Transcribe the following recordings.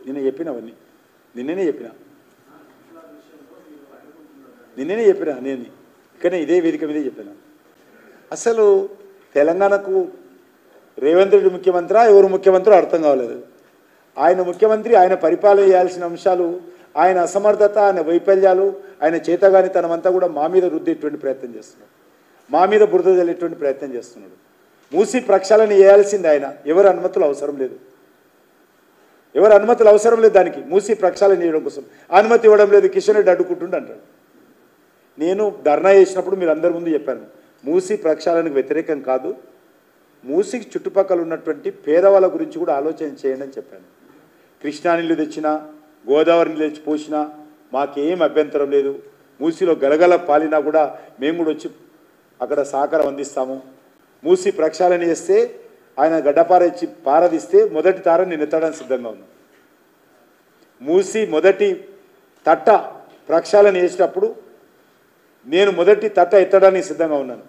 నిన్న చెప్పినవన్నీ నిన్ననే చెప్పినా నేను ఇక్కడనే ఇదే వేదిక మీదే చెప్పాను. అసలు తెలంగాణకు రేవంత్ రెడ్డి ముఖ్యమంత్రి ఎవరు ముఖ్యమంత్రి అర్థం కావలేదు. ఆయన ముఖ్యమంత్రి, ఆయన పరిపాలన చేయాల్సిన అంశాలు, ఆయన అసమర్థత, ఆయన వైఫల్యాలు, ఆయన చేతగానితనం అంతా కూడా మా మీద రుద్దేటువంటి ప్రయత్నం చేస్తున్నాడు, మా మీద బురద జల్లేటువంటి ప్రయత్నం చేస్తున్నాడు. మూసి ప్రక్షాళన చేయాల్సింది ఆయన, ఎవరు అనుమతులు అవసరం లేదు, దానికి మూసి ప్రక్షాళన చేయడం కోసం అనుమతి ఇవ్వడం లేదు. కిషన్ రెడ్డి అడ్డుకుంటుండ అంటాడు. నేను ధర్నా చేసినప్పుడు మీరు అందరి ముందు చెప్పాను, మూసి ప్రక్షాళనకు వ్యతిరేకం కాదు, మూసికి చుట్టుపక్కల ఉన్నటువంటి పేదవాళ్ళ గురించి కూడా ఆలోచన చేయండి అని చెప్పాను. కృష్ణా నీళ్ళు తెచ్చినా, గోదావరి నీళ్ళు తెచ్చి పోసినా మాకేం అభ్యంతరం లేదు. మూసిలో గలగల పాలినా కూడా మేము కూడా వచ్చి అక్కడ సహకారం అందిస్తాము. మూసి ప్రక్షాళన చేస్తే, ఆయన గడ్డపార ఇచ్చి పారదిస్తే మొదటి తార నేను ఎత్తడానికి సిద్ధంగా ఉన్నాను. మూసి మొదటి తట్ట ప్రక్షాళన చేసేటప్పుడు నేను మొదటి తట్ట ఎత్తడానికి సిద్ధంగా ఉన్నాను.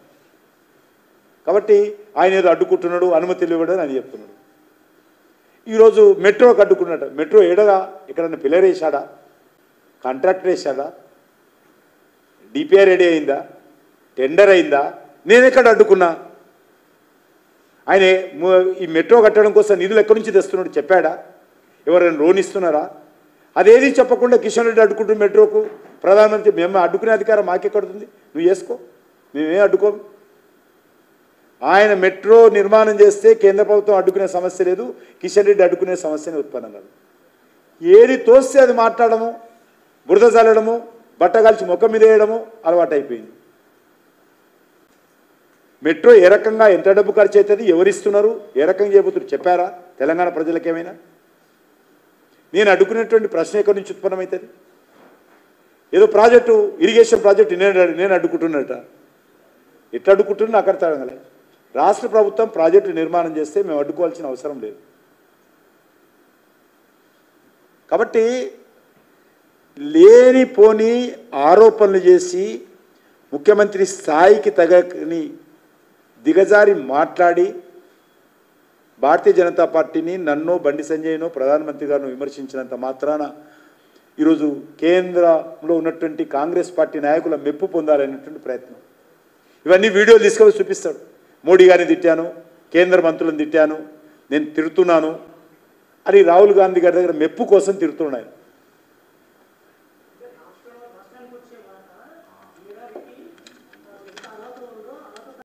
కాబట్టి ఆయన ఏదో అడ్డుకుంటున్నాడు, అనుమతులు ఇవ్వడం అని చెప్తున్నాడు. ఈరోజు మెట్రోకి అడ్డుకున్నాడు. మెట్రో ఏడగా ఎక్కడన్నా పిల్లర్ వేసాడా, కాంట్రాక్టర్ వేసాడా, డిపిఆర్ రెడీ అయిందా, టెండర్ అయిందా? నేను ఎక్కడ అడ్డుకున్నా? ఆయన ఈ మెట్రో కట్టడం కోసం నిధులు ఎక్కడి నుంచి తెస్తున్నాడు చెప్పాడా? ఎవరైనా లోన్ ఇస్తున్నారా? అదేది చెప్పకుండా కిషన్ రెడ్డి అడ్డుకుంటున్న మెట్రోకు ప్రధానమంత్రి. మేము అడ్డుకునే అధికారం మాకెక్కడుతుంది? నువ్వు చేసుకో, మేమేం అడ్డుకోము. ఆయన మెట్రో నిర్మాణం చేస్తే కేంద్ర ప్రభుత్వం అడ్డుకునే సమస్య లేదు, కిషన్ రెడ్డి అడ్డుకునే సమస్యనే ఉత్పన్నం కాదు. ఏది తోస్తే అది మాట్లాడము, బురద చల్లడము, బట్టగాల్చి ముఖం మీద వేయడము అలవాటు అయిపోయింది. మెట్రో ఏ రకంగా ఎంత డబ్బు ఖర్చు అవుతుంది, ఎవరిస్తున్నారు, ఏ రకంగా చేయబోతున్నారు చెప్పారా తెలంగాణ ప్రజలకు ఏమైనా? నేను అడ్డుకునేటువంటి ప్రశ్న ఎక్కడి నుంచి ఉత్పన్నమవుతుంది? ఏదో ప్రాజెక్టు, ఇరిగేషన్ ప్రాజెక్టు నేను అడ్డుకుంటున్నట. ఎట్లా అడ్డుకుంటున్నా అక్కడ తగ్గలే. రాష్ట్ర ప్రభుత్వం ప్రాజెక్టు నిర్మాణం చేస్తే మేము అడ్డుకోవాల్సిన అవసరం లేదు. కాబట్టి లేనిపోని ఆరోపణలు చేసి ముఖ్యమంత్రి స్థాయికి తగని దిగజారి మాట్లాడి భారతీయ జనతా పార్టీని, నన్ను, బండి సంజయ్ను, ప్రధానమంత్రి గారిని విమర్శించినంత మాత్రాన ఈరోజు కేంద్రంలో ఉన్నటువంటి కాంగ్రెస్ పార్టీ నాయకుల మెప్పు పొందాలనేటువంటి ప్రయత్నం. ఇవన్నీ వీడియోలు తీసుకొని చూపిస్తాడు. మోడీ గారిని తిట్టాను, కేంద్ర మంత్రులను తిట్టాను, నేను తిడుతున్నాను అని రాహుల్ గాంధీ గారి దగ్గర మెప్పు కోసం తిడుతున్నాను.